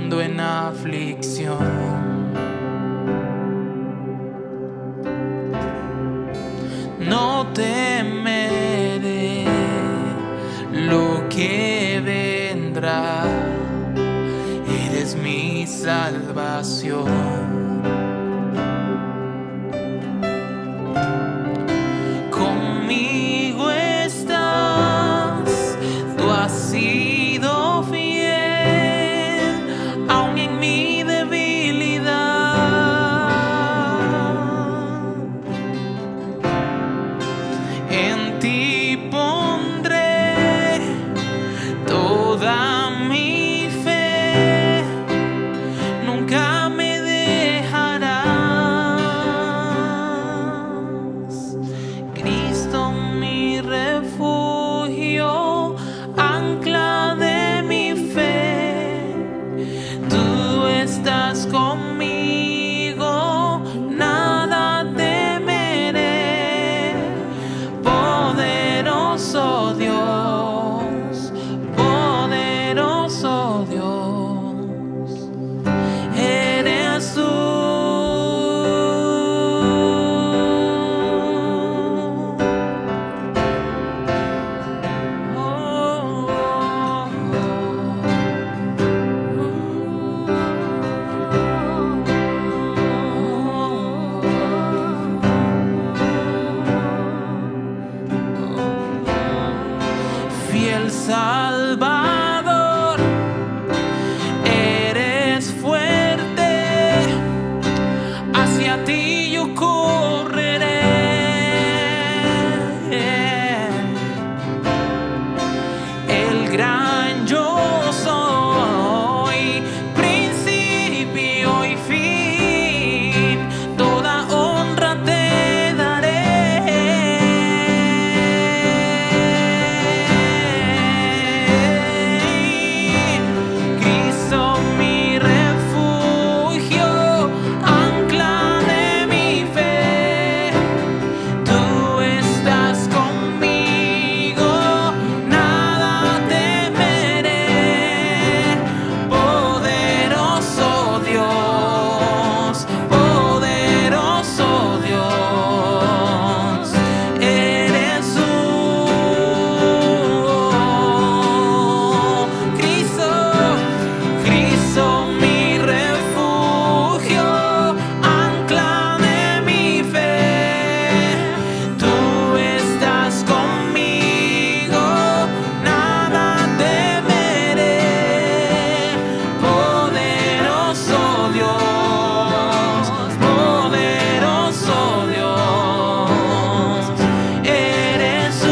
cuando en aflicción. No temeré lo que vendrá, eres mi salvación. Conmigo estás, tú has sido fiel, aun en mi debilidad. En ti pondré toda mi fe, nunca me dejarás. Cristo mi refugio, ancla de mi fe, tú estás conmigo, nada temeré. Poderoso Dios, poderoso Dios, eres tú. Fiel Salvador, eres fuerte, hacia ti yo correré. El gran yo soy, principio y fin, toda honra te daré. Cristo mi refugio, ancla de mi fe, tú estás conmigo, nada temeré. Poderoso Dios, poderoso Dios, eres tú. Cristo mi refugio, ancla de mi fe, tú estás conmigo, nada temeré. Poderoso Dios, poderoso Dios, eres tú.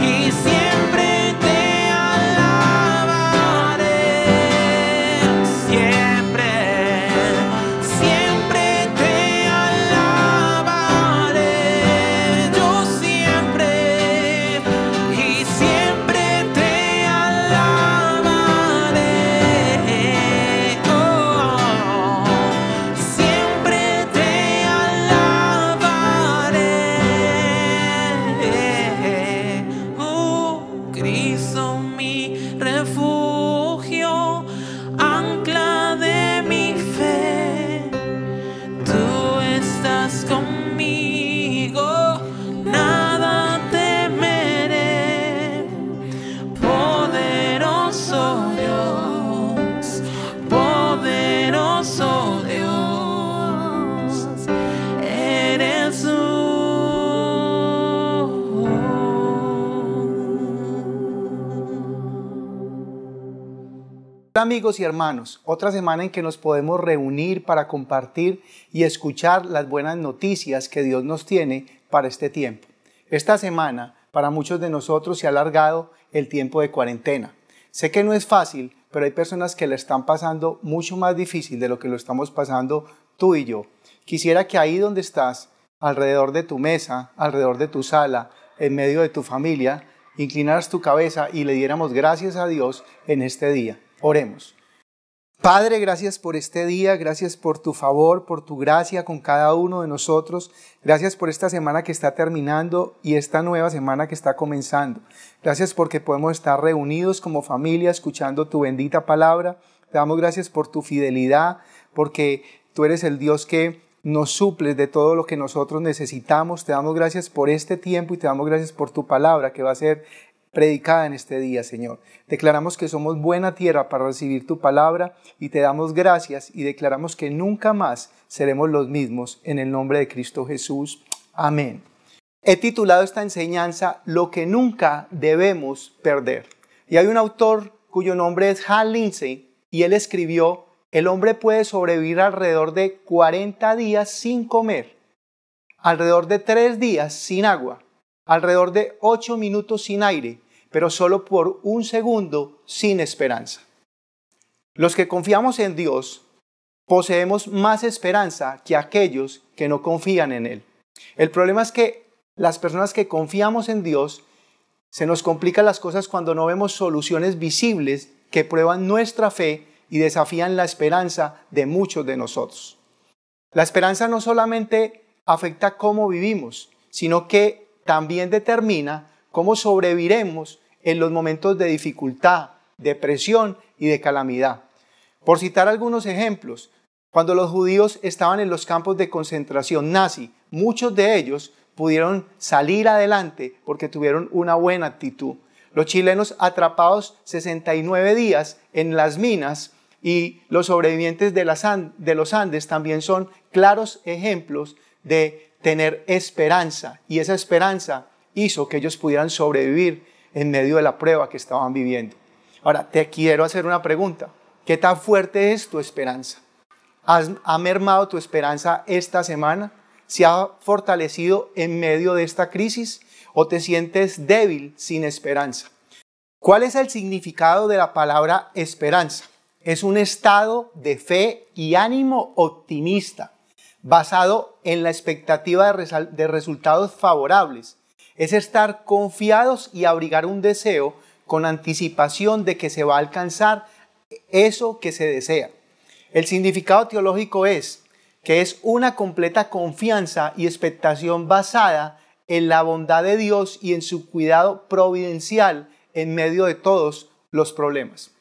Y siempre te alabaré, siempre, siempre te alabaré, yo siempre y siempre te alabaré, oh, siempre te alabaré. Cristo mi refugio, ancla de mi fe, tú estás conmigo, nada temeré. Poderoso Dios, poderoso Dios, eres tú. Hola amigos y hermanos, otra semana en que nos podemos reunir para compartir y escuchar las buenas noticias que Dios nos tiene para este tiempo. Esta semana, para muchos de nosotros, se ha alargado el tiempo de cuarentena. Sé que no es fácil, pero hay personas que le están pasando mucho más difícil de lo que lo estamos pasando tú y yo. Quisiera que ahí donde estás, alrededor de tu mesa, alrededor de tu sala, en medio de tu familia, inclinaras tu cabeza y le diéramos gracias a Dios en este día. Oremos. Padre, gracias por este día, gracias por tu favor, por tu gracia con cada uno de nosotros. Gracias por esta semana que está terminando y esta nueva semana que está comenzando. Gracias porque podemos estar reunidos como familia escuchando tu bendita palabra. Te damos gracias por tu fidelidad, porque tú eres el Dios que nos suples de todo lo que nosotros necesitamos. Te damos gracias por este tiempo y te damos gracias por tu palabra que va a ser predicada en este día, Señor. Declaramos que somos buena tierra para recibir tu palabra y te damos gracias y declaramos que nunca más seremos los mismos en el nombre de Cristo Jesús. Amén. He titulado esta enseñanza Lo que nunca debemos perder. Y hay un autor cuyo nombre es Hal Lindsey y él escribió: el hombre puede sobrevivir alrededor de 40 días sin comer, alrededor de 3 días sin agua, alrededor de 8 minutos sin aire, pero solo por 1 segundo sin esperanza. Los que confiamos en Dios poseemos más esperanza que aquellos que no confían en Él. El problema es que las personas que confiamos en Dios se nos complican las cosas cuando no vemos soluciones visibles que prueban nuestra fe y desafían la esperanza de muchos de nosotros. La esperanza no solamente afecta cómo vivimos, sino que también determina cómo sobreviviremos en los momentos de dificultad, depresión y de calamidad. Por citar algunos ejemplos, cuando los judíos estaban en los campos de concentración nazi, muchos de ellos pudieron salir adelante porque tuvieron una buena actitud. Los chilenos atrapados 69 días en las minas y los sobrevivientes de los Andes también son claros ejemplos de tener esperanza, y esa esperanza hizo que ellos pudieran sobrevivir en medio de la prueba que estaban viviendo. Ahora, te quiero hacer una pregunta. ¿Qué tan fuerte es tu esperanza? ¿Ha mermado tu esperanza esta semana? ¿Se ha fortalecido en medio de esta crisis? ¿O te sientes débil sin esperanza? ¿Cuál es el significado de la palabra esperanza? Es un estado de fe y ánimo optimista, basado en la expectativa de resultados favorables. Es estar confiados y abrigar un deseo con anticipación de que se va a alcanzar eso que se desea. El significado teológico es que es una completa confianza y expectación basada en la bondad de Dios y en su cuidado providencial en medio de todos los problemas.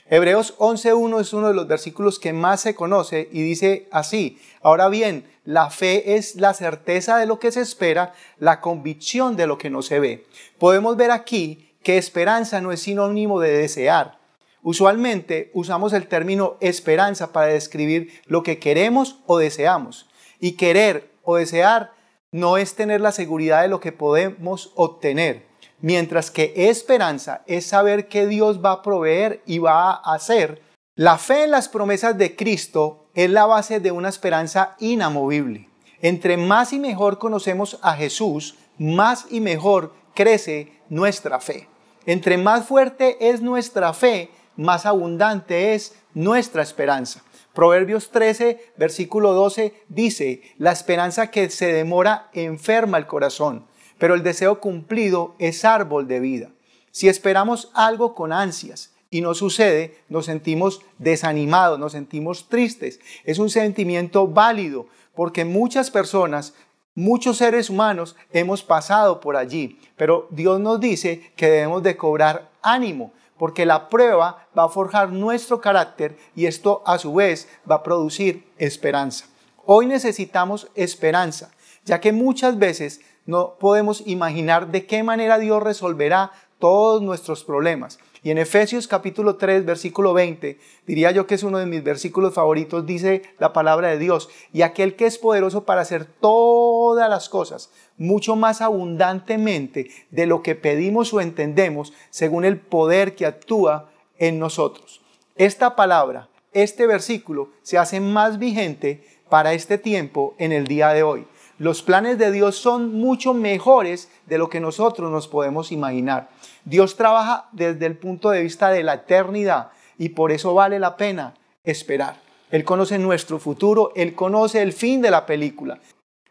Hebreos 11:1 es uno de los versículos que más se conoce y dice así: ahora bien, la fe es la certeza de lo que se espera, la convicción de lo que no se ve. Podemos ver aquí que esperanza no es sinónimo de desear. Usualmente usamos el término esperanza para describir lo que queremos o deseamos. Y querer o desear no es tener la seguridad de lo que podemos obtener. Mientras que esperanza es saber que Dios va a proveer y va a hacer. La fe en las promesas de Cristo es la base de una esperanza inamovible. Entre más y mejor conocemos a Jesús, más y mejor crece nuestra fe. Entre más fuerte es nuestra fe, más abundante es nuestra esperanza. Proverbios 13, versículo 12 dice: la esperanza que se demora enferma el corazón, pero el deseo cumplido es árbol de vida. Si esperamos algo con ansias y no sucede, nos sentimos desanimados, nos sentimos tristes. Es un sentimiento válido porque muchas personas, muchos seres humanos hemos pasado por allí. Pero Dios nos dice que debemos de cobrar ánimo, porque la prueba va a forjar nuestro carácter y esto a su vez va a producir esperanza. Hoy necesitamos esperanza, ya que muchas veces no podemos imaginar de qué manera Dios resolverá todos nuestros problemas. Y en Efesios capítulo 3, versículo 20, diría yo que es uno de mis versículos favoritos, dice la palabra de Dios: y aquel que es poderoso para hacer todas las cosas, mucho más abundantemente de lo que pedimos o entendemos, según el poder que actúa en nosotros. Esta palabra, este versículo, se hace más vigente para este tiempo en el día de hoy. Los planes de Dios son mucho mejores de lo que nosotros nos podemos imaginar. Dios trabaja desde el punto de vista de la eternidad y por eso vale la pena esperar. Él conoce nuestro futuro, Él conoce el fin de la película.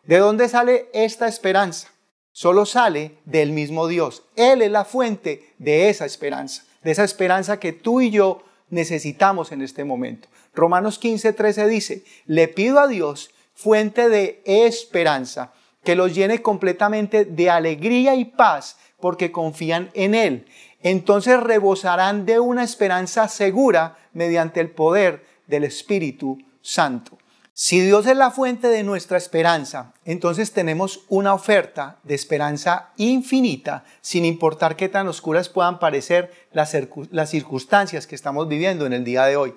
¿De dónde sale esta esperanza? Solo sale del mismo Dios. Él es la fuente de esa esperanza que tú y yo necesitamos en este momento. Romanos 15:13 dice, le pido a Dios, fuente de esperanza, que los llene completamente de alegría y paz porque confían en Él. Entonces rebosarán de una esperanza segura mediante el poder del Espíritu Santo. Si Dios es la fuente de nuestra esperanza, entonces tenemos una oferta de esperanza infinita, sin importar qué tan oscuras puedan parecer las circunstancias que estamos viviendo en el día de hoy.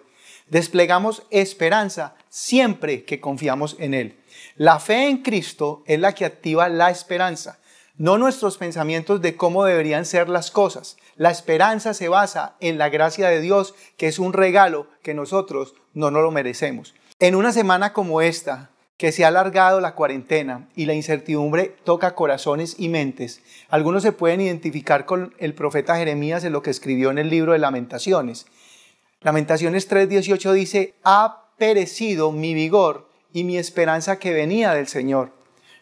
Desplegamos esperanza siempre que confiamos en Él. La fe en Cristo es la que activa la esperanza, no nuestros pensamientos de cómo deberían ser las cosas. La esperanza se basa en la gracia de Dios, que es un regalo que nosotros no nos lo merecemos. En una semana como esta, que se ha alargado la cuarentena y la incertidumbre toca corazones y mentes, algunos se pueden identificar con el profeta Jeremías en lo que escribió en el libro de Lamentaciones. Lamentaciones 3:18 dice, ha perecido mi vigor y mi esperanza que venía del Señor.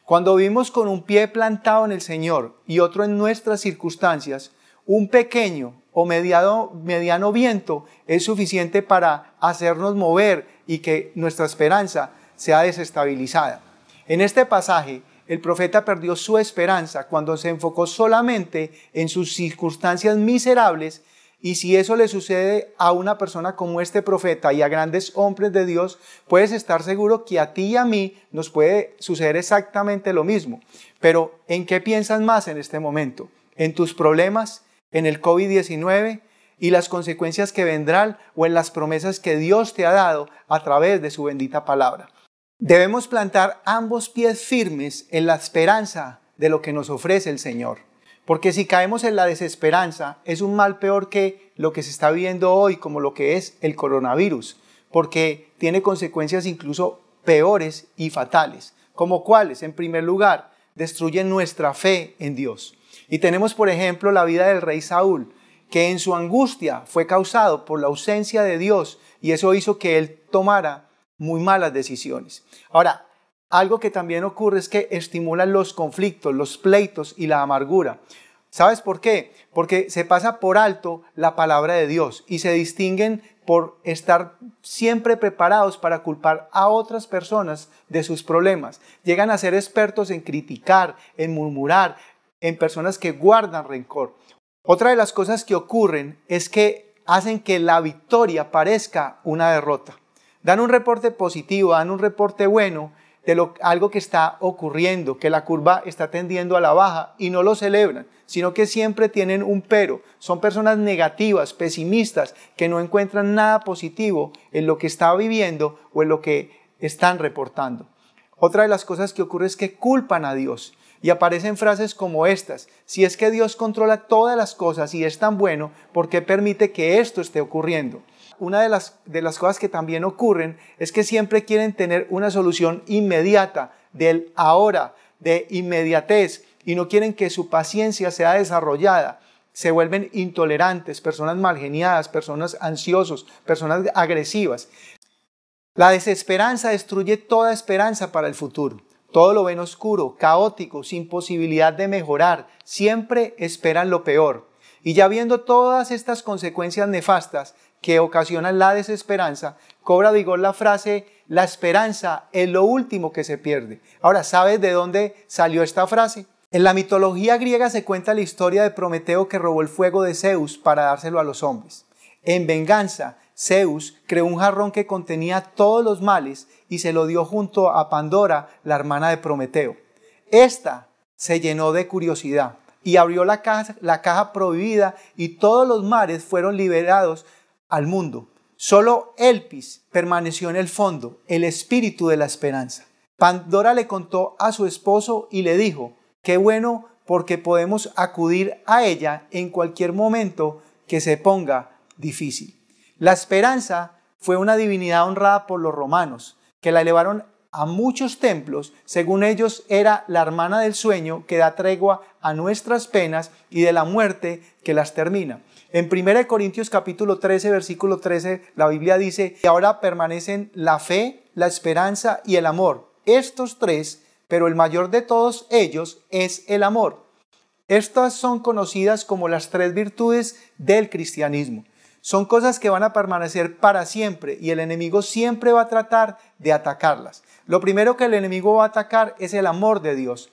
Cuando vivimos con un pie plantado en el Señor y otro en nuestras circunstancias, un pequeño o mediano viento es suficiente para hacernos mover y que nuestra esperanza sea desestabilizada. En este pasaje, el profeta perdió su esperanza cuando se enfocó solamente en sus circunstancias miserables. Y si eso le sucede a una persona como este profeta y a grandes hombres de Dios, puedes estar seguro que a ti y a mí nos puede suceder exactamente lo mismo. Pero ¿en qué piensas más en este momento? ¿En tus problemas? ¿En el COVID-19 y las consecuencias que vendrán? ¿O en las promesas que Dios te ha dado a través de su bendita palabra? Debemos plantar ambos pies firmes en la esperanza de lo que nos ofrece el Señor. Porque si caemos en la desesperanza, es un mal peor que lo que se está viviendo hoy, como lo que es el coronavirus, porque tiene consecuencias incluso peores y fatales, como cuáles, en primer lugar, destruyen nuestra fe en Dios. Y tenemos, por ejemplo, la vida del rey Saúl, que en su angustia fue causado por la ausencia de Dios, y eso hizo que él tomara muy malas decisiones. Ahora, algo que también ocurre es que estimulan los conflictos, los pleitos y la amargura. ¿Sabes por qué? Porque se pasa por alto la palabra de Dios y se distinguen por estar siempre preparados para culpar a otras personas de sus problemas. Llegan a ser expertos en criticar, en murmurar, en personas que guardan rencor. Otra de las cosas que ocurren es que hacen que la victoria parezca una derrota. Dan un reporte positivo, dan un reporte bueno de algo que está ocurriendo, que la curva está tendiendo a la baja y no lo celebran, sino que siempre tienen un pero. Son personas negativas, pesimistas, que no encuentran nada positivo en lo que está viviendo o en lo que están reportando. Otra de las cosas que ocurre es que culpan a Dios y aparecen frases como estas: si es que Dios controla todas las cosas y es tan bueno, ¿por qué permite que esto esté ocurriendo? Una de las cosas que también ocurren es que siempre quieren tener una solución inmediata, del ahora, de inmediatez, y no quieren que su paciencia sea desarrollada. Se vuelven intolerantes, personas malgeniadas, personas ansiosos, personas agresivas. La desesperanza destruye toda esperanza para el futuro. Todo lo ven oscuro, caótico, sin posibilidad de mejorar. Siempre esperan lo peor. Y ya viendo todas estas consecuencias nefastas que ocasionan la desesperanza, cobra vigor la frase: la esperanza es lo último que se pierde. Ahora, ¿sabes de dónde salió esta frase? En la mitología griega se cuenta la historia de Prometeo, que robó el fuego de Zeus para dárselo a los hombres. En venganza, Zeus creó un jarrón que contenía todos los males y se lo dio junto a Pandora, la hermana de Prometeo. Esta se llenó de curiosidad y abrió la caja prohibida, y todos los males fueron liberados al mundo. Solo Elpis permaneció en el fondo, el espíritu de la esperanza. Pandora le contó a su esposo y le dijo: qué bueno, porque podemos acudir a ella en cualquier momento que se ponga difícil. La esperanza fue una divinidad honrada por los romanos, que la elevaron a muchos templos. Según ellos, era la hermana del sueño, que da tregua a nuestras penas, y de la muerte, que las termina. En 1 Corintios capítulo 13, versículo 13, la Biblia dice: y ahora permanecen la fe, la esperanza y el amor. Estos tres, pero el mayor de todos ellos es el amor. Estas son conocidas como las tres virtudes del cristianismo. son cosas que van a permanecer para siempre y el enemigo siempre va a tratar de atacarlas. Lo primero que el enemigo va a atacar es el amor de Dios.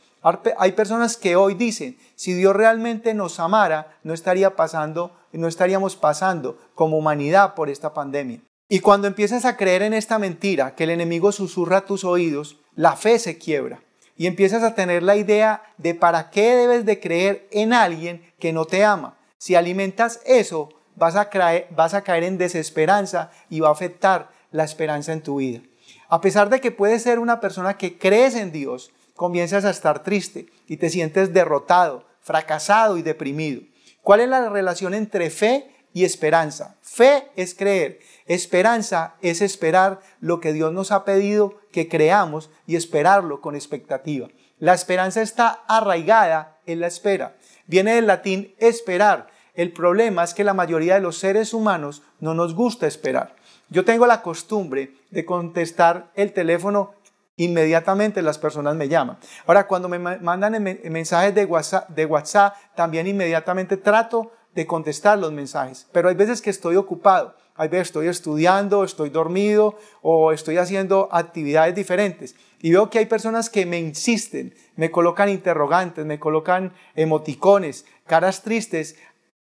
Hay personas que hoy dicen, si Dios realmente nos amara, no estaríamos pasando como humanidad por esta pandemia. Y cuando empiezas a creer en esta mentira que el enemigo susurra a tus oídos, la fe se quiebra y empiezas a tener la idea de para qué debes de creer en alguien que no te ama. Si alimentas eso, vas a caer en desesperanza y va a afectar la esperanza en tu vida. A pesar de que puedes ser una persona que crees en Dios, comienzas a estar triste y te sientes derrotado, fracasado y deprimido. ¿Cuál es la relación entre fe y esperanza? Fe es creer, esperanza es esperar lo que Dios nos ha pedido que creamos y esperarlo con expectativa. La esperanza está arraigada en la espera. Viene del latín esperar. El problema es que la mayoría de los seres humanos no nos gusta esperar. Yo tengo la costumbre de contestar el teléfono inmediatamente las personas me llaman. Ahora, cuando me mandan mensajes de WhatsApp, también inmediatamente trato de contestar los mensajes. Pero hay veces que estoy ocupado, hay veces estoy estudiando, estoy dormido o estoy haciendo actividades diferentes. Y veo que hay personas que me insisten, me colocan interrogantes, me colocan emoticones, caras tristes.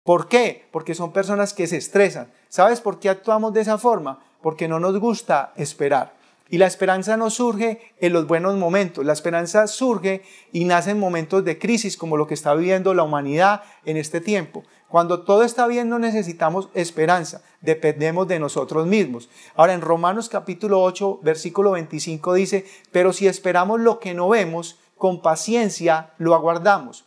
¿Por qué? Porque son personas que se estresan. ¿Sabes por qué actuamos de esa forma? Porque no nos gusta esperar. Y la esperanza no surge en los buenos momentos, la esperanza surge y nace en momentos de crisis como lo que está viviendo la humanidad en este tiempo. Cuando todo está bien no necesitamos esperanza, dependemos de nosotros mismos. Ahora en Romanos capítulo 8, versículo 25 dice, pero si esperamos lo que no vemos, con paciencia lo aguardamos.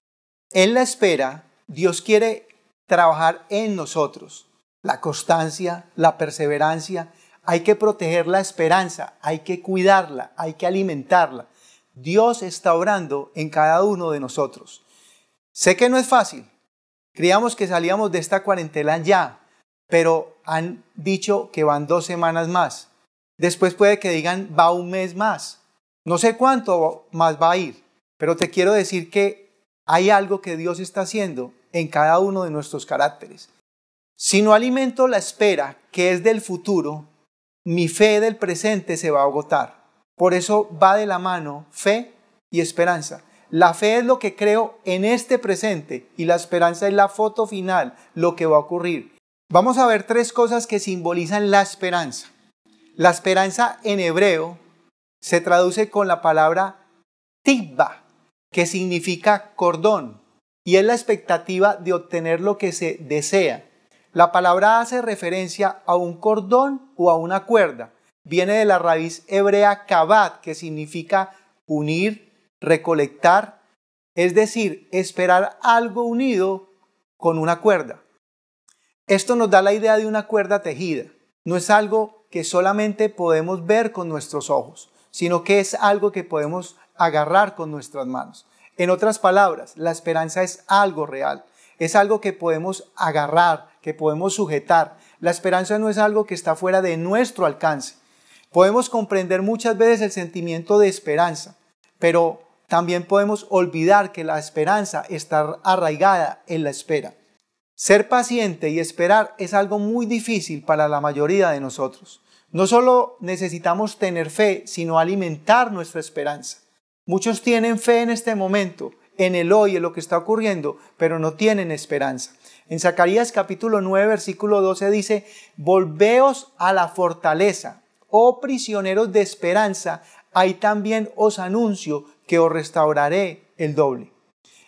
En la espera, Dios quiere trabajar en nosotros. La constancia, la perseverancia. Hay que proteger la esperanza, hay que cuidarla, hay que alimentarla. Dios está obrando en cada uno de nosotros. Sé que no es fácil. Creíamos que salíamos de esta cuarentena ya, pero han dicho que van 2 semanas más. Después puede que digan va 1 mes más. No sé cuánto más va a ir, pero te quiero decir que hay algo que Dios está haciendo en cada uno de nuestros caracteres. Si no alimento la espera, que es del futuro, mi fe del presente se va a agotar. Por eso va de la mano fe y esperanza. La fe es lo que creo en este presente y la esperanza es la foto final, lo que va a ocurrir. Vamos a ver 3 cosas que simbolizan la esperanza. La esperanza en hebreo se traduce con la palabra tikva, que significa cordón, y es la expectativa de obtener lo que se desea. La palabra hace referencia a un cordón o a una cuerda. Viene de la raíz hebrea kabat, que significa unir, recolectar, es decir, esperar algo unido con una cuerda. Esto nos da la idea de una cuerda tejida. No es algo que solamente podemos ver con nuestros ojos, sino que es algo que podemos agarrar con nuestras manos. En otras palabras, la esperanza es algo real. Es algo que podemos agarrar, que podemos sujetar. La esperanza no es algo que está fuera de nuestro alcance. Podemos comprender muchas veces el sentimiento de esperanza, pero también podemos olvidar que la esperanza está arraigada en la espera. Ser paciente y esperar es algo muy difícil para la mayoría de nosotros. No solo necesitamos tener fe, sino alimentar nuestra esperanza. Muchos tienen fe en este momento, en el hoy, en lo que está ocurriendo, pero no tienen esperanza. En Zacarías capítulo 9, versículo 12 dice, volveos a la fortaleza, oh prisioneros de esperanza, ahí también os anuncio que os restauraré el doble.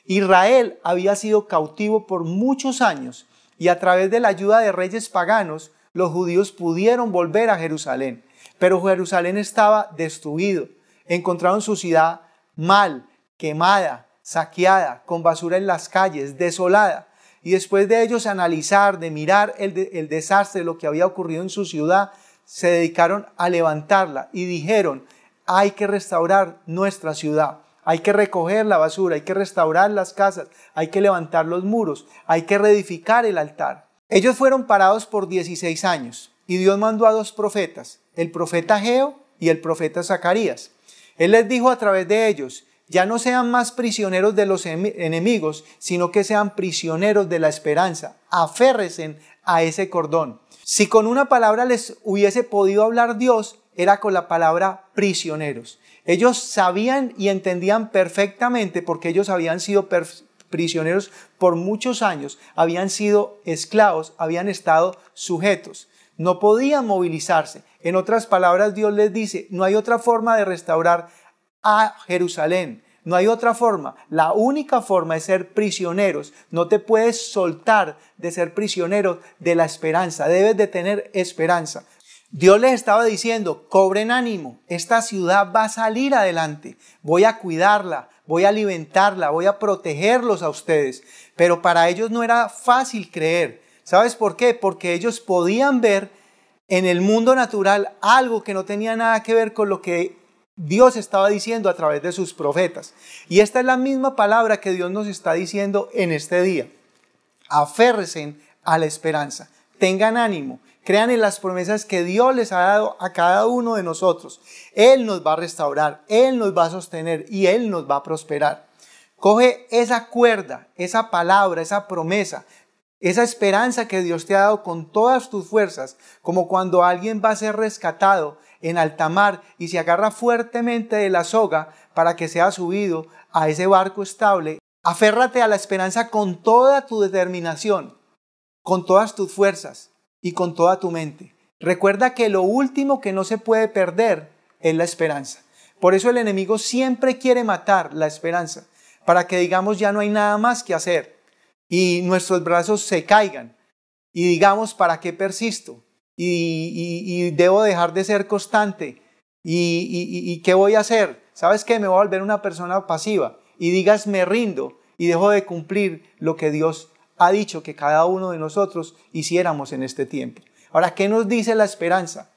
Israel había sido cautivo por muchos años y a través de la ayuda de reyes paganos, los judíos pudieron volver a Jerusalén. Pero Jerusalén estaba destruido. Encontraron su ciudad mal, quemada, saqueada, con basura en las calles, desolada. Y después de ellos analizar, de mirar el desastre, lo que había ocurrido en su ciudad, se dedicaron a levantarla y dijeron, hay que restaurar nuestra ciudad, hay que recoger la basura, hay que restaurar las casas, hay que levantar los muros, hay que reedificar el altar. Ellos fueron parados por 16 años y Dios mandó a 2 profetas, el profeta Ageo y el profeta Zacarías. Él les dijo a través de ellos, ya no sean más prisioneros de los enemigos, sino que sean prisioneros de la esperanza. Aférrense a ese cordón. Si con una palabra les hubiese podido hablar Dios, era con la palabra prisioneros. Ellos sabían y entendían perfectamente, porque ellos habían sido prisioneros por muchos años, habían sido esclavos, habían estado sujetos. No podían movilizarse. En otras palabras, Dios les dice, no hay otra forma de restaurar a Jerusalén. No hay otra forma. La única forma es ser prisioneros. No te puedes soltar de ser prisioneros de la esperanza. Debes de tener esperanza. Dios les estaba diciendo, cobren ánimo. Esta ciudad va a salir adelante. Voy a cuidarla, voy a alimentarla, voy a protegerlos a ustedes. Pero para ellos no era fácil creer. ¿Sabes por qué? Porque ellos podían ver en el mundo natural algo que no tenía nada que ver con lo que Dios estaba diciendo a través de sus profetas. Y esta es la misma palabra que Dios nos está diciendo en este día. Aférrense a la esperanza, tengan ánimo, crean en las promesas que Dios les ha dado a cada uno de nosotros. Él nos va a restaurar, Él nos va a sostener y Él nos va a prosperar. Coge esa cuerda, esa palabra, esa promesa, esa esperanza que Dios te ha dado con todas tus fuerzas, como cuando alguien va a ser rescatado en alta mar y se agarra fuertemente de la soga para que sea subido a ese barco estable. Aférrate a la esperanza con toda tu determinación, con todas tus fuerzas y con toda tu mente. Recuerda que lo último que no se puede perder es la esperanza. Por eso el enemigo siempre quiere matar la esperanza, para que digamos ya no hay nada más que hacer y nuestros brazos se caigan y digamos ¿para qué persisto? Y debo dejar de ser constante y ¿qué voy a hacer? ¿Sabes qué? Me voy a volver una persona pasiva y digas me rindo y dejo de cumplir lo que Dios ha dicho que cada uno de nosotros hiciéramos en este tiempo. Ahora, ¿qué nos dice la esperanza?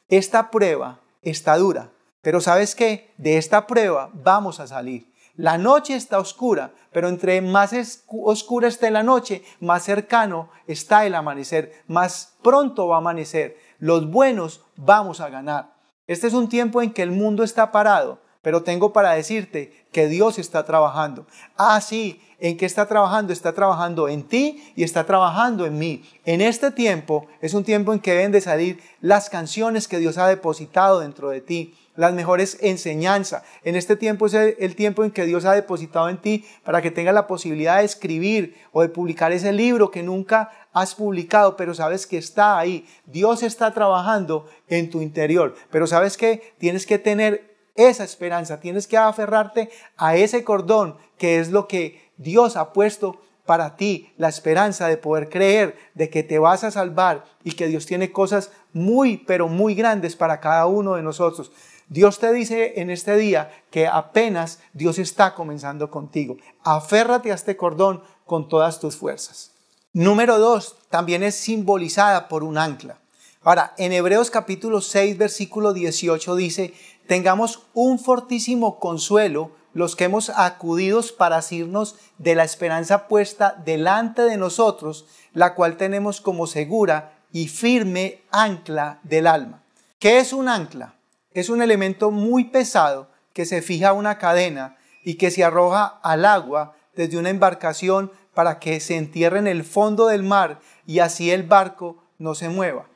Esta prueba está dura, pero ¿sabes qué? De esta prueba vamos a salir. La noche está oscura, pero entre más oscura esté la noche, más cercano está el amanecer, más pronto va a amanecer. Los buenos vamos a ganar. Este es un tiempo en que el mundo está parado, pero tengo para decirte que Dios está trabajando. Ah, sí, ¿en qué está trabajando? Está trabajando en ti y está trabajando en mí. En este tiempo es un tiempo en que deben de salir las canciones que Dios ha depositado dentro de ti, las mejores enseñanzas. En este tiempo es el tiempo en que Dios ha depositado en ti para que tengas la posibilidad de escribir o de publicar ese libro que nunca has publicado, pero sabes que está ahí. Dios está trabajando en tu interior, pero sabes que tienes que tener esa esperanza, tienes que aferrarte a ese cordón que es lo que Dios ha puesto para ti, la esperanza de poder creer de que te vas a salvar y que Dios tiene cosas muy, pero muy grandes para cada uno de nosotros. Dios te dice en este día que apenas Dios está comenzando contigo. Aférrate a este cordón con todas tus fuerzas. Número 2, también es simbolizada por un ancla. Ahora, en Hebreos capítulo 6, versículo 18 dice, tengamos un fortísimo consuelo los que hemos acudido para asirnos de la esperanza puesta delante de nosotros, la cual tenemos como segura y firme ancla del alma. ¿Qué es un ancla? Es un elemento muy pesado que se fija a una cadena y que se arroja al agua desde una embarcación para que se entierre en el fondo del mar y así el barco no se mueva.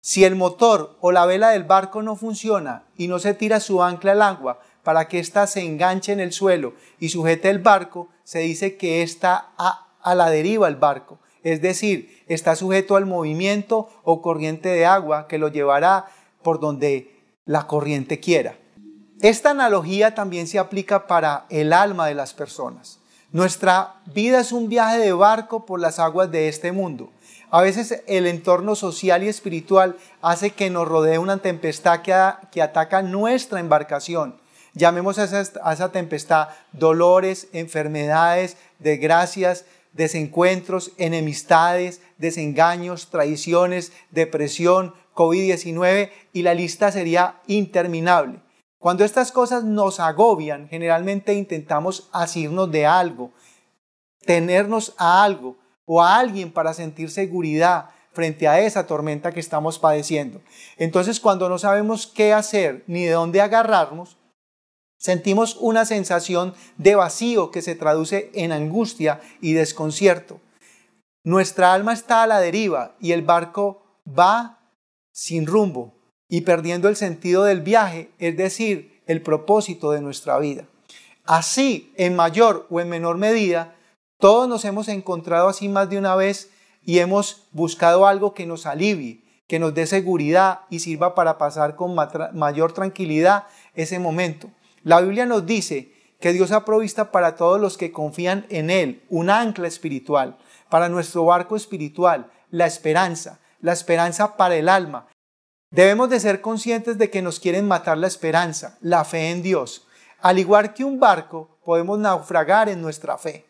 Si el motor o la vela del barco no funciona y no se tira su ancla al agua para que ésta se enganche en el suelo y sujete el barco, se dice que está a la deriva el barco. Es decir, está sujeto al movimiento o corriente de agua que lo llevará por donde la corriente quiera. Esta analogía también se aplica para el alma de las personas. Nuestra vida es un viaje de barco por las aguas de este mundo. A veces el entorno social y espiritual hace que nos rodee una tempestad que ataca nuestra embarcación. Llamemos a esa tempestad dolores, enfermedades, desgracias, desencuentros, enemistades, desengaños, traiciones, depresión, COVID-19 y la lista sería interminable. Cuando estas cosas nos agobian, generalmente intentamos asirnos de algo, tenernos a algo o a alguien para sentir seguridad frente a esa tormenta que estamos padeciendo. Entonces, cuando no sabemos qué hacer ni de dónde agarrarnos, sentimos una sensación de vacío que se traduce en angustia y desconcierto. Nuestra alma está a la deriva y el barco va sin rumbo y perdiendo el sentido del viaje, es decir, el propósito de nuestra vida. Así, en mayor o en menor medida, todos nos hemos encontrado así más de una vez y hemos buscado algo que nos alivie, que nos dé seguridad y sirva para pasar con mayor tranquilidad ese momento. La Biblia nos dice que Dios ha provisto para todos los que confían en Él un ancla espiritual, para nuestro barco espiritual, la esperanza para el alma. Debemos de ser conscientes de que nos quieren matar la esperanza, la fe en Dios. Al igual que un barco, podemos naufragar en nuestra fe.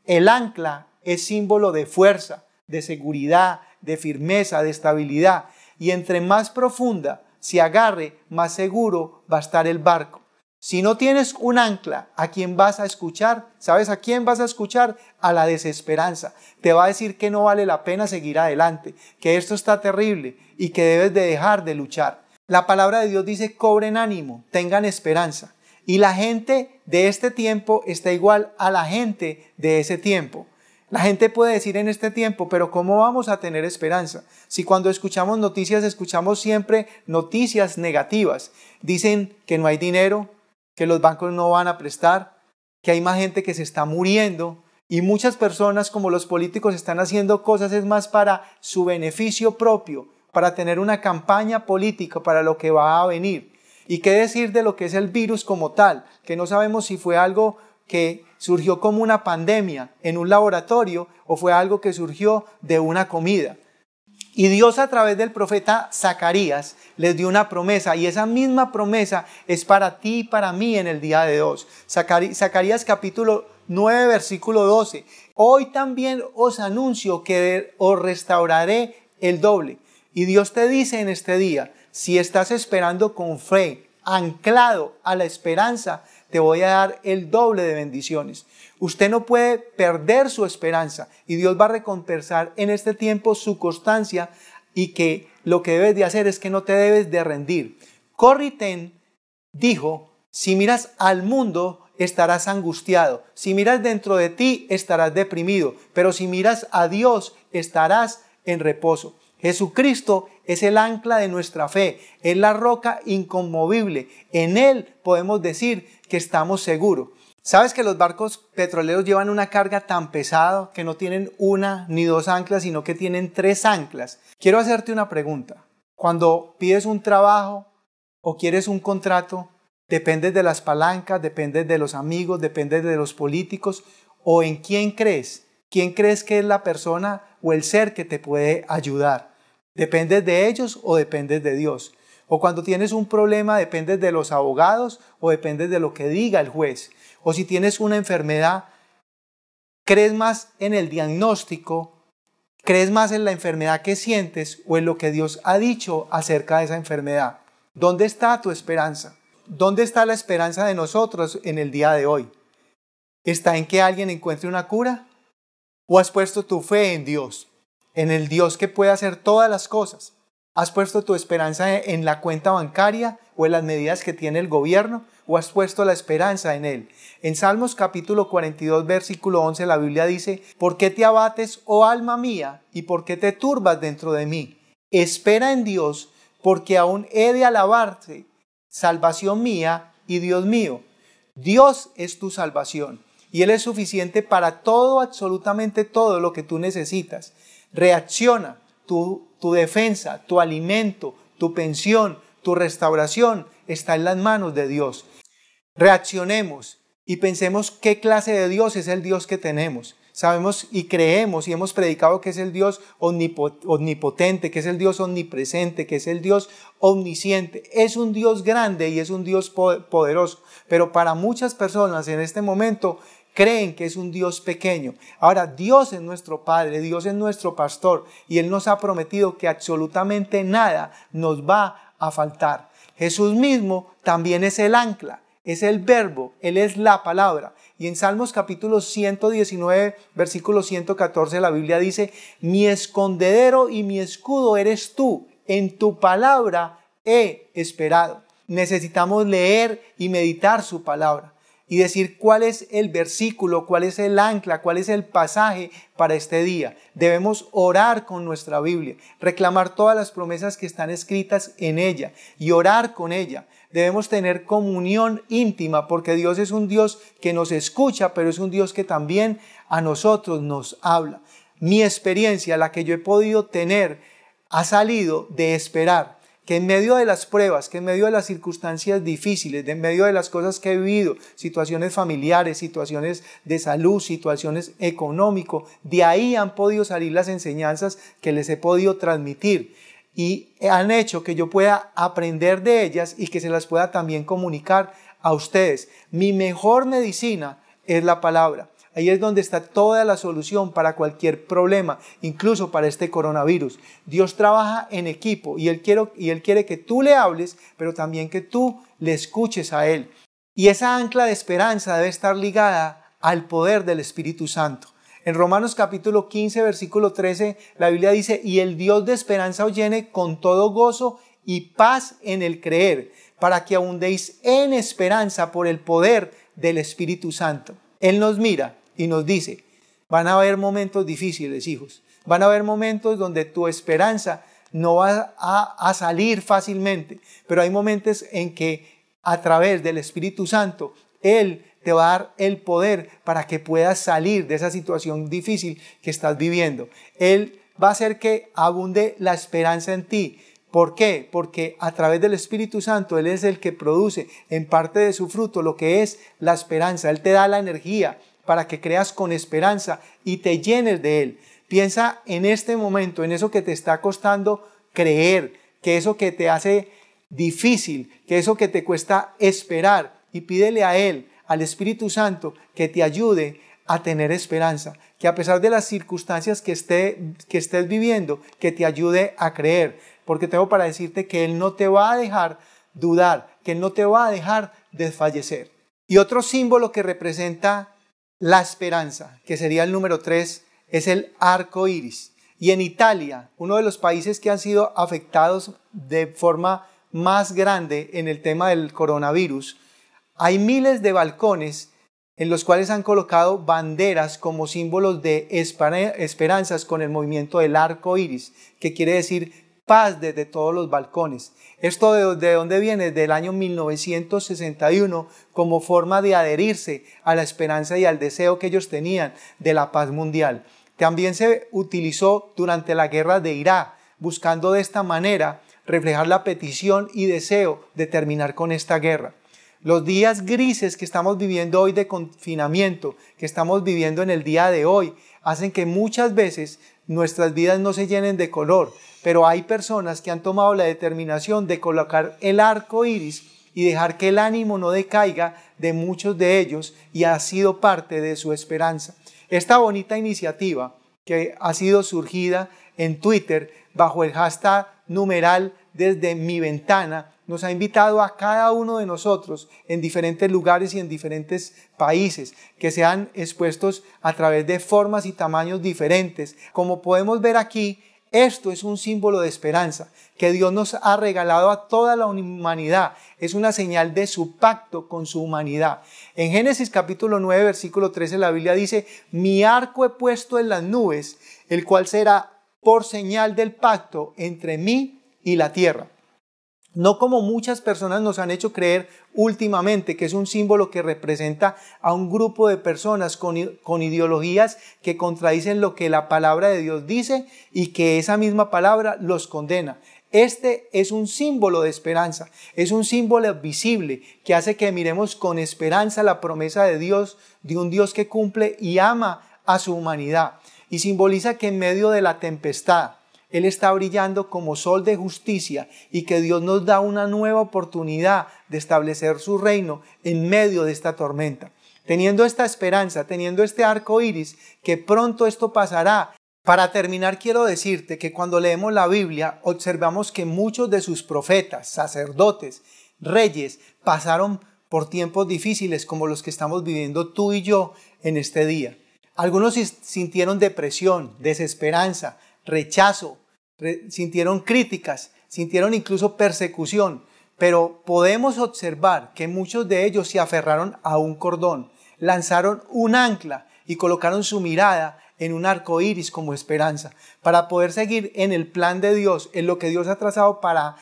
El ancla es símbolo de fuerza, de seguridad, de firmeza, de estabilidad. Y entre más profunda se agarre, más seguro va a estar el barco. Si no tienes un ancla, ¿a quién vas a escuchar? ¿Sabes a quién vas a escuchar? A la desesperanza. Te va a decir que no vale la pena seguir adelante, que esto está terrible y que debes de dejar de luchar. La palabra de Dios dice: cobren ánimo, tengan esperanza. Y la gente de este tiempo está igual a la gente de ese tiempo. La gente puede decir en este tiempo, pero ¿cómo vamos a tener esperanza? Si cuando escuchamos noticias, escuchamos siempre noticias negativas. Dicen que no hay dinero, que los bancos no van a prestar, que hay más gente que se está muriendo y muchas personas, como los políticos, están haciendo cosas es más para su beneficio propio, para tener una campaña política para lo que va a venir. ¿Y qué decir de lo que es el virus como tal? Que no sabemos si fue algo que surgió como una pandemia en un laboratorio o fue algo que surgió de una comida. Y Dios, a través del profeta Zacarías, les dio una promesa, y esa misma promesa es para ti y para mí en el día de hoy. Zacarías capítulo 9, versículo 12. Hoy también os anuncio que os restauraré el doble. Y Dios te dice en este día: si estás esperando con fe, anclado a la esperanza, te voy a dar el doble de bendiciones. Usted no puede perder su esperanza y Dios va a recompensar en este tiempo su constancia, y que lo que debes de hacer es que no te debes de rendir. Corrie ten dijo: si miras al mundo estarás angustiado, si miras dentro de ti estarás deprimido, pero si miras a Dios estarás en reposo. Jesucristo es el ancla de nuestra fe, es la roca inconmovible. En Él podemos decir que estamos seguros. ¿Sabes que los barcos petroleros llevan una carga tan pesada que no tienen una ni dos anclas, sino que tienen 3 anclas? Quiero hacerte una pregunta. Cuando pides un trabajo o quieres un contrato, ¿dependes de las palancas, dependes de los amigos, dependes de los políticos? ¿O en quién crees? ¿Quién crees que es la persona o el ser que te puede ayudar? ¿Dependes de ellos o dependes de Dios? O cuando tienes un problema, ¿dependes de los abogados o dependes de lo que diga el juez? O si tienes una enfermedad, ¿crees más en el diagnóstico? ¿Crees más en la enfermedad que sientes o en lo que Dios ha dicho acerca de esa enfermedad? ¿Dónde está tu esperanza? ¿Dónde está la esperanza de nosotros en el día de hoy? ¿Está en que alguien encuentre una cura? ¿O has puesto tu fe en Dios? En el Dios que puede hacer todas las cosas. ¿Has puesto tu esperanza en la cuenta bancaria o en las medidas que tiene el gobierno? ¿O has puesto la esperanza en Él? En Salmos capítulo 42, versículo 11, la Biblia dice: ¿por qué te abates, oh alma mía, y por qué te turbas dentro de mí? Espera en Dios, porque aún he de alabarte, salvación mía y Dios mío. Dios es tu salvación y Él es suficiente para todo, absolutamente todo lo que tú necesitas. Reacciona. Tu defensa, tu alimento, tu pensión, tu restauración está en las manos de Dios. Reaccionemos y pensemos qué clase de Dios es el Dios que tenemos. Sabemos y creemos y hemos predicado que es el Dios omnipotente, que es el Dios omnipresente, que es el Dios omnisciente. Es un Dios grande y es un Dios poderoso, pero para muchas personas en este momento creen que es un Dios pequeño. Ahora, Dios es nuestro Padre, Dios es nuestro pastor y Él nos ha prometido que absolutamente nada nos va a faltar. Jesús mismo también es el ancla, es el verbo, Él es la palabra. Y en Salmos capítulo 119, versículo 114, la Biblia dice: mi escondedero y mi escudo eres tú, en tu palabra he esperado. Necesitamos leer y meditar su palabra. y decir cuál es el versículo, cuál es el ancla, cuál es el pasaje para este día. Debemos orar con nuestra Biblia, reclamar todas las promesas que están escritas en ella y orar con ella. Debemos tener comunión íntima porque Dios es un Dios que nos escucha, pero es un Dios que también a nosotros nos habla. Mi experiencia, la que yo he podido tener, ha salido de esperar. Que en medio de las pruebas, que en medio de las circunstancias difíciles, en medio de las cosas que he vivido, situaciones familiares, situaciones de salud, situaciones económicas, de ahí han podido salir las enseñanzas que les he podido transmitir y han hecho que yo pueda aprender de ellas y que se las pueda también comunicar a ustedes. Mi mejor medicina es la palabra. Ahí es donde está toda la solución para cualquier problema, incluso para este coronavirus. Dios trabaja en equipo y Él quiere que tú le hables, pero también que tú le escuches a Él. Y esa ancla de esperanza debe estar ligada al poder del Espíritu Santo. En Romanos capítulo 15, versículo 13, la Biblia dice: y el Dios de esperanza os llene con todo gozo y paz en el creer, para que abundéis en esperanza por el poder del Espíritu Santo. Él nos mira y nos dice: van a haber momentos difíciles, hijos. Van a haber momentos donde tu esperanza no va a salir fácilmente, pero hay momentos en que a través del Espíritu Santo, Él te va a dar el poder para que puedas salir de esa situación difícil que estás viviendo. Él va a hacer que abunde la esperanza en ti. ¿Por qué? Porque a través del Espíritu Santo Él es el que produce en parte de su fruto lo que es la esperanza. Él te da la energía para que creas con esperanza y te llenes de Él. Piensa en este momento, en eso que te está costando creer, que eso que te hace difícil, que eso que te cuesta esperar, y pídele a Él, al Espíritu Santo, que te ayude a tener esperanza, que a pesar de las circunstancias que estés viviendo, que te ayude a creer, porque tengo para decirte que Él no te va a dejar dudar, que Él no te va a dejar desfallecer. Y otro símbolo que representa la esperanza, que sería el número 3, es el arco iris. Y en Italia, uno de los países que han sido afectados de forma más grande en el tema del coronavirus, hay miles de balcones en los cuales han colocado banderas como símbolos de esperanzas con el movimiento del arco iris, que quiere decir paz desde todos los balcones. Esto de dónde viene, del año 1961, como forma de adherirse a la esperanza y al deseo que ellos tenían de la paz mundial. También se utilizó durante la guerra de Irak, buscando de esta manera reflejar la petición y deseo de terminar con esta guerra. Los días grises que estamos viviendo hoy de confinamiento, que estamos viviendo en el día de hoy, hacen que muchas veces nuestras vidas no se llenen de color, pero hay personas que han tomado la determinación de colocar el arco iris y dejar que el ánimo no decaiga de muchos de ellos, y ha sido parte de su esperanza. Esta bonita iniciativa que ha sido surgida en Twitter bajo el hashtag numeral desde mi ventana, nos ha invitado a cada uno de nosotros en diferentes lugares y en diferentes países que sean expuestos a través de formas y tamaños diferentes. Como podemos ver aquí, esto es un símbolo de esperanza que Dios nos ha regalado a toda la humanidad. Es una señal de su pacto con su humanidad. En Génesis capítulo 9, versículo 13, la Biblia dice: mi arco he puesto en las nubes, el cual será por señal del pacto entre mí y la tierra. No como muchas personas nos han hecho creer últimamente, que es un símbolo que representa a un grupo de personas con ideologías que contradicen lo que la palabra de Dios dice y que esa misma palabra los condena. Este es un símbolo de esperanza, es un símbolo visible que hace que miremos con esperanza la promesa de Dios, de un Dios que cumple y ama a su humanidad, y simboliza que en medio de la tempestad Él está brillando como sol de justicia y que Dios nos da una nueva oportunidad de establecer su reino en medio de esta tormenta. Teniendo esta esperanza, teniendo este arco iris, que pronto esto pasará. Para terminar, quiero decirte que cuando leemos la Biblia, observamos que muchos de sus profetas, sacerdotes, reyes, pasaron por tiempos difíciles como los que estamos viviendo tú y yo en este día. Algunos sintieron depresión, desesperanza, rechazo, sintieron críticas, sintieron incluso persecución, pero podemos observar que muchos de ellos se aferraron a un cordón, lanzaron un ancla y colocaron su mirada en un arco iris como esperanza, para poder seguir en el plan de Dios, en lo que Dios ha trazado para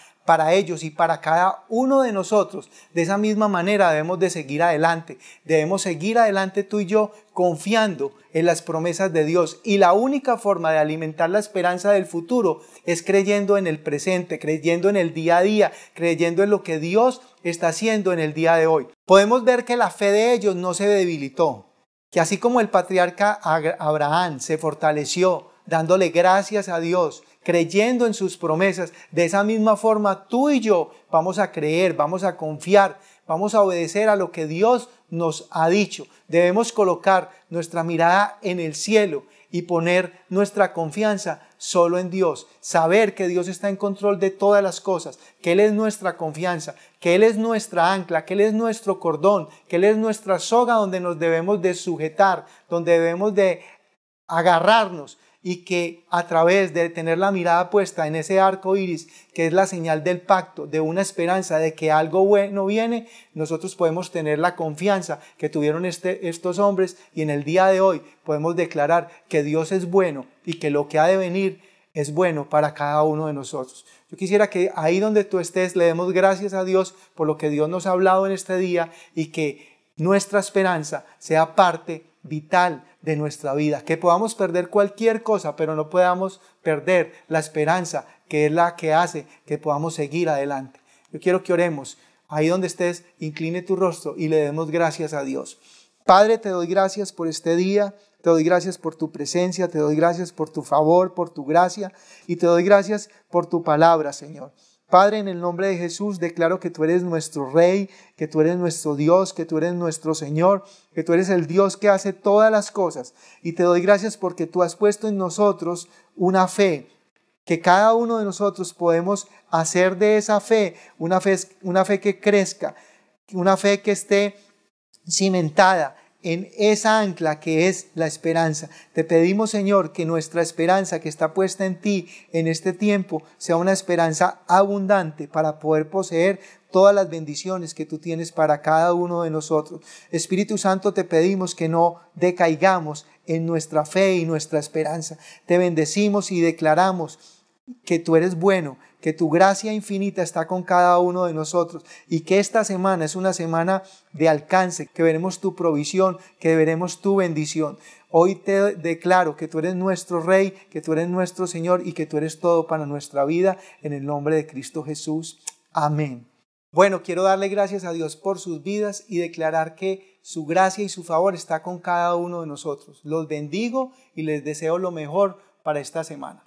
ellos y para cada uno de nosotros. De esa misma manera debemos de seguir adelante. Debemos seguir adelante tú y yo confiando en las promesas de Dios. Y la única forma de alimentar la esperanza del futuro es creyendo en el presente, creyendo en el día a día, creyendo en lo que Dios está haciendo en el día de hoy. Podemos ver que la fe de ellos no se debilitó, que así como el patriarca Abraham se fortaleció dándole gracias a Dios, creyendo en sus promesas, de esa misma forma tú y yo vamos a creer, vamos a confiar, vamos a obedecer a lo que Dios nos ha dicho. Debemos colocar nuestra mirada en el cielo y poner nuestra confianza solo en Dios. Saber que Dios está en control de todas las cosas, que Él es nuestra confianza, que Él es nuestra ancla, que Él es nuestro cordón, que Él es nuestra soga donde nos debemos de sujetar, donde debemos de agarrarnos, y que a través de tener la mirada puesta en ese arco iris, que es la señal del pacto, de una esperanza de que algo bueno viene, nosotros podemos tener la confianza que tuvieron estos hombres, y en el día de hoy podemos declarar que Dios es bueno y que lo que ha de venir es bueno para cada uno de nosotros. Yo quisiera que ahí donde tú estés le demos gracias a Dios por lo que Dios nos ha hablado en este día, y que nuestra esperanza sea parte vital de nuestra vida, que podamos perder cualquier cosa, pero no podamos perder la esperanza, que es la que hace que podamos seguir adelante. Yo quiero que oremos. Ahí donde estés, incline tu rostro y le demos gracias a Dios. Padre, te doy gracias por este día, te doy gracias por tu presencia, te doy gracias por tu favor, por tu gracia, y te doy gracias por tu palabra, Señor. Padre, en el nombre de Jesús declaro que tú eres nuestro Rey, que tú eres nuestro Dios, que tú eres nuestro Señor, que tú eres el Dios que hace todas las cosas. Y te doy gracias porque tú has puesto en nosotros una fe, que cada uno de nosotros podemos hacer de esa fe una fe que crezca, una fe que esté cimentada en esa ancla que es la esperanza. Te pedimos, Señor, que nuestra esperanza que está puesta en ti en este tiempo sea una esperanza abundante para poder poseer todas las bendiciones que tú tienes para cada uno de nosotros. Espíritu Santo, te pedimos que no decaigamos en nuestra fe y nuestra esperanza. Te bendecimos y declaramos que tú eres bueno, que tu gracia infinita está con cada uno de nosotros, y que esta semana es una semana de alcance, que veremos tu provisión, que veremos tu bendición. Hoy te declaro que tú eres nuestro Rey, que tú eres nuestro Señor y que tú eres todo para nuestra vida, en el nombre de Cristo Jesús. Amén. Bueno, quiero darle gracias a Dios por sus vidas y declarar que su gracia y su favor está con cada uno de nosotros. Los bendigo y les deseo lo mejor para esta semana.